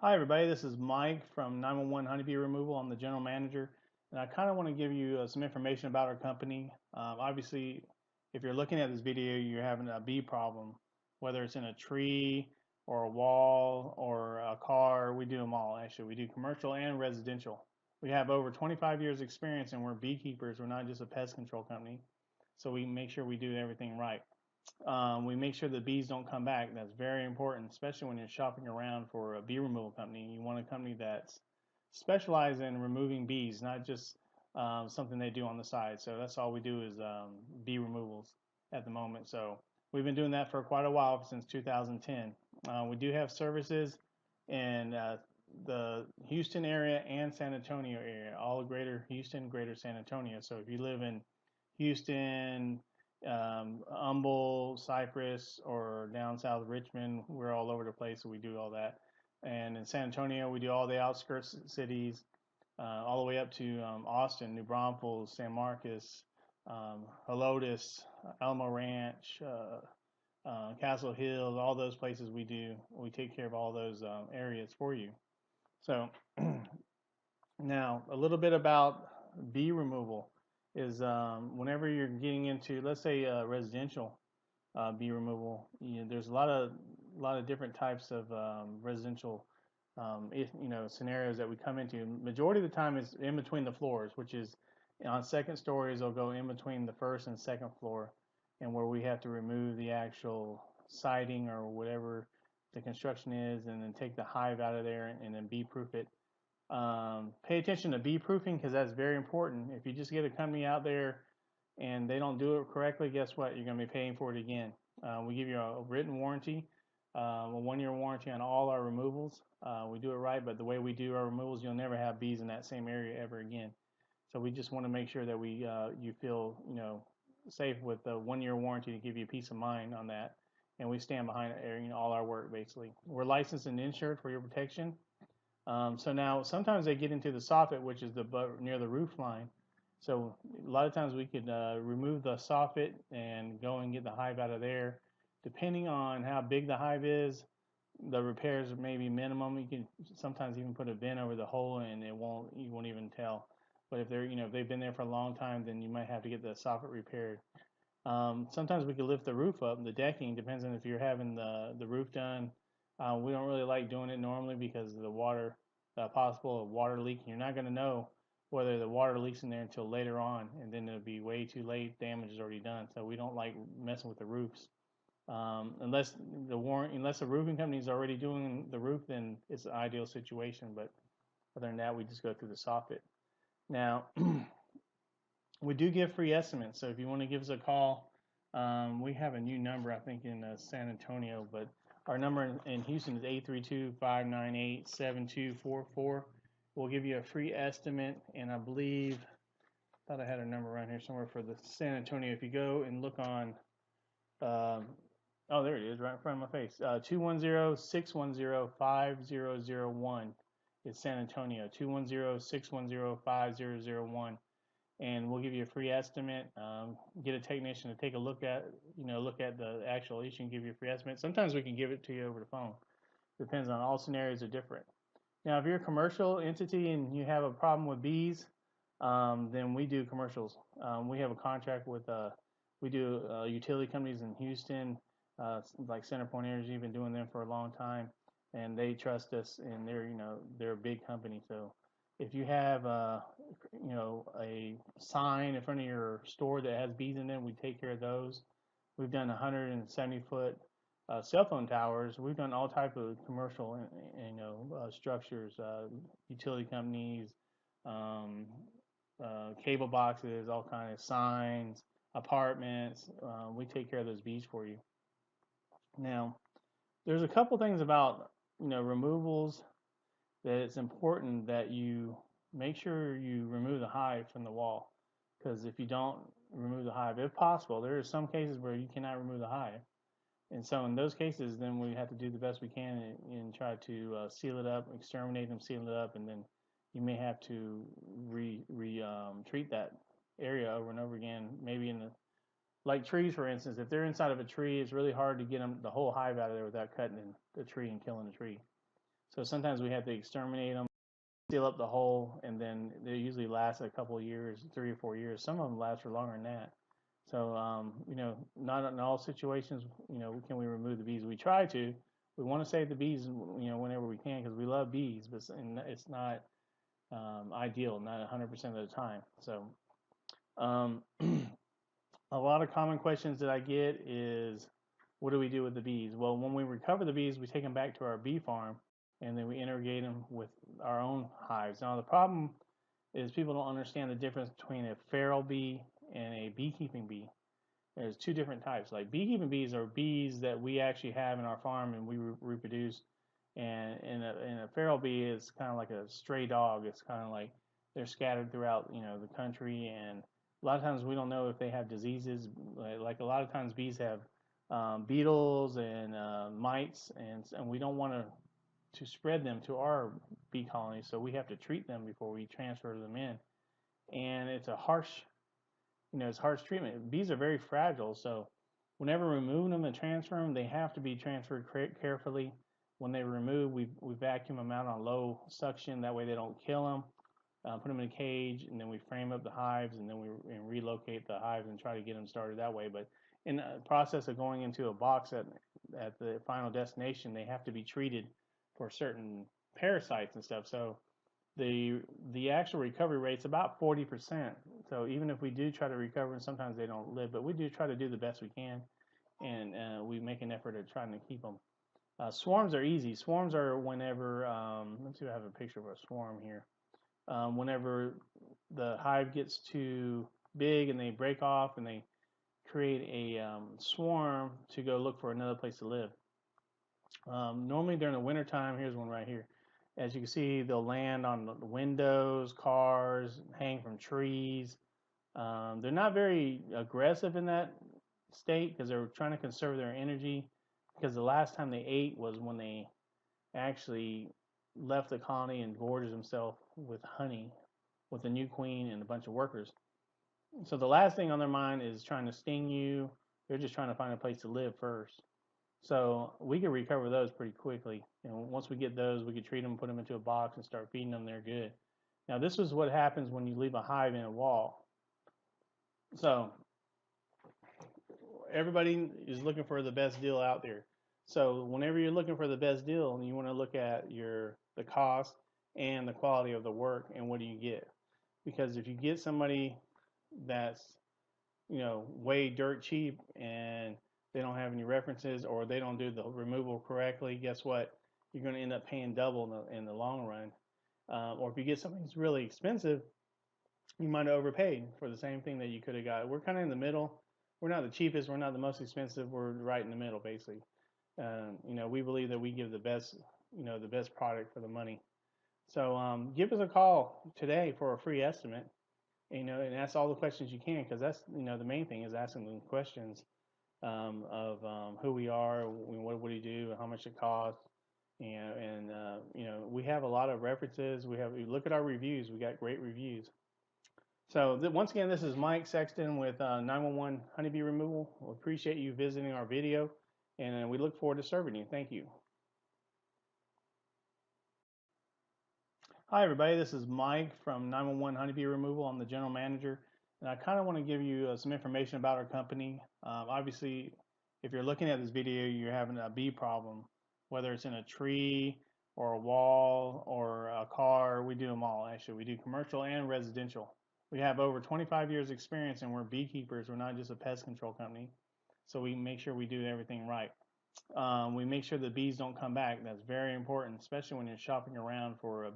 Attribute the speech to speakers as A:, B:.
A: Hi everybody, this is Mike from 911 Honeybee Removal. I'm the general manager, and I kind of want to give you some information about our company. Obviously, if you're looking at this video, you're having a bee problem, whether it's in a tree or a wall or a car. We do them all, actually. We do commercial and residential. We have over 25 years experience, and we're beekeepers. We're not just a pest control company, so we make sure we do everything right. We make sure the bees don't come back. That's very important, especially when you're shopping around for a bee removal company. You want a company that's specialized in removing bees, not just something they do on the side. So that's all we do is bee removals at the moment. So we've been doing that for quite a while, since 2010. We do have services in the Houston area and San Antonio area, all greater Houston, greater San Antonio. So if you live in Houston, Humble, Cypress, or down south Richmond, we're all over the place, so we do all that. And in San Antonio, we do all the outskirts cities, all the way up to Austin, New Braunfels, San Marcos, Helotes, Alamo Ranch, Castle Hills, all those places we do. We take care of all those areas for you. So now a little bit about bee removal is whenever you're getting into, let's say, residential bee removal, there's a lot of different types of residential scenarios that we come into. Majority of the time is in between the floors, which is on second stories. They'll go in between the first and second floor, and where we have to remove the actual siding or whatever the construction is, and then take the hive out of there and then bee proof it. Pay attention to bee proofing, because that's very important. If you just get a company out there and they don't do it correctly, guess what? You're going to be paying for it again. We give you a written warranty, a 1-year warranty on all our removals. We do it right, but the way we do our removals, you'll never have bees in that same area ever again. So we just want to make sure that you feel safe with the 1-year warranty to give you peace of mind on that. And we stand behind all our work, basically. We're licensed and insured for your protection. So now sometimes they get into the soffit, which is near the roof line. So a lot of times we could remove the soffit and go and get the hive out of there. Depending on how big the hive is, the repairs may be minimum. You can sometimes even put a bin over the hole and you won't even tell. But if they've been there for a long time, then you might have to get the soffit repaired. Sometimes we could lift the roof up, the decking, depends on if you're having the roof done. We don't really like doing it normally because of the water, possible water leak. You're not going to know whether the water leaks in there until later on, and then it'll be way too late. Damage is already done. So we don't like messing with the roofs. Unless the roofing company is already doing the roof, then it's an ideal situation. But other than that, we just go through the soffit. Now, we do give free estimates. So if you want to give us a call, we have a new number, I think, in San Antonio, but our number in Houston is 832-598-7244. We'll give you a free estimate, and I thought I had a number around here somewhere for the San Antonio. If you go and look on, oh, there it is, right in front of my face. 210-610-5001 is San Antonio. 210-610-5001. And we'll give you a free estimate. Get a technician to take a look at the actual issue and give you a free estimate. Sometimes we can give it to you over the phone. Depends on, all scenarios are different. Now, if you're a commercial entity and you have a problem with bees, then we do commercials. We have a contract with we do utility companies in Houston, like CenterPoint Energy. Been doing them for a long time, and they trust us, and they're a big company. So if you have a sign in front of your store that has bees in it, we take care of those. We've done 170-foot cell phone towers. We've done all type of commercial structures, utility companies, cable boxes, all kinds of signs, apartments. We take care of those bees for you. Now, there's a couple things about removals that it's important that you make sure you remove the hive from the wall, because if you don't remove the hive, if possible, there are some cases where you cannot remove the hive, and so in those cases, then we have to do the best we can and try to seal it up, exterminate them, seal it up, and then you may have to treat that area over and over again. Maybe like trees, for instance, if they're inside of a tree, it's really hard to get the whole hive out of there without cutting the tree and killing the tree. So sometimes we have to exterminate them, seal up the hole, and then they usually last a couple of years, 3 or 4 years. Some of them last for longer than that. So, not in all situations, can we remove the bees. We try to. We want to save the bees, whenever we can, because we love bees, but it's not ideal, not 100% of the time. So, um, a lot of common questions that I get is, what do we do with the bees? Well, when we recover the bees, we take them back to our bee farm, and then we integrate them with our own hives. Now, the problem is people don't understand the difference between a feral bee and a beekeeping bee. There's two different types. Like beekeeping bees are bees that we actually have in our farm and we reproduce. And in a feral bee is kind of like a stray dog. It's kind of like they're scattered throughout the country, and a lot of times we don't know if they have diseases. Like a lot of times bees have beetles and mites, and we don't want to spread them to our bee colony, so we have to treat them before we transfer them in. And it's a harsh it's harsh treatment. Bees are very fragile, so whenever removing them and transferring them, they have to be transferred carefully. When they remove, we vacuum them out on low suction. That way they don't kill them. Put them in a cage, and then we frame up the hives, and then we relocate the hives and try to get them started that way. But in the process of going into a box at the final destination, they have to be treated for certain parasites and stuff. So the actual recovery rate's about 40%. So even if we do try to recover, and sometimes they don't live, but we do try to do the best we can, and we make an effort at trying to keep them. Swarms are easy. Swarms are whenever, let's see if I have a picture of a swarm here. Whenever the hive gets too big and they break off and they create a swarm to go look for another place to live. Normally during the wintertime, here's one right here. As you can see, they'll land on the windows, cars, hang from trees. They're not very aggressive in that state because they're trying to conserve their energy, because the last time they ate was when they actually left the colony and gorged themselves with honey with the new queen and a bunch of workers. So the last thing on their mind is trying to sting you. They're just trying to find a place to live first. So we can recover those pretty quickly. And once we get those, we can treat them, put them into a box, and start feeding them. They're good. Now, this is what happens when you leave a hive in a wall. So everybody is looking for the best deal out there. So whenever you're looking for the best deal, you want to look at the cost and the quality of the work, and what do you get? Because if you get somebody that's way dirt cheap and they don't have any references, or they don't do the removal correctly, guess what? You're going to end up paying double in the long run. Or if you get something that's really expensive, you might have overpaid for the same thing that you could have got. We're kind of in the middle. We're not the cheapest. We're not the most expensive. We're right in the middle, basically. We believe that we give the best product for the money. So give us a call today for a free estimate. And ask all the questions you can, because that's the main thing is asking them questions of who we are, what do we do, how much it costs, and we have a lot of references. We look at our reviews. We got great reviews. So once again, this is Mike Sexton with 911 Honeybee Removal. We appreciate you visiting our video, and we look forward to serving you. Thank you. Hi everybody, this is Mike from 911 Honeybee Removal. I'm the general manager, and I kind of want to give you some information about our company. Obviously, if you're looking at this video, you're having a bee problem, whether it's in a tree or a wall or a car. We do them all, actually. We do commercial and residential. We have over 25 years experience, and we're beekeepers. We're not just a pest control company. So we make sure we do everything right. We make sure the bees don't come back. That's very important, especially when you're shopping around for a bee.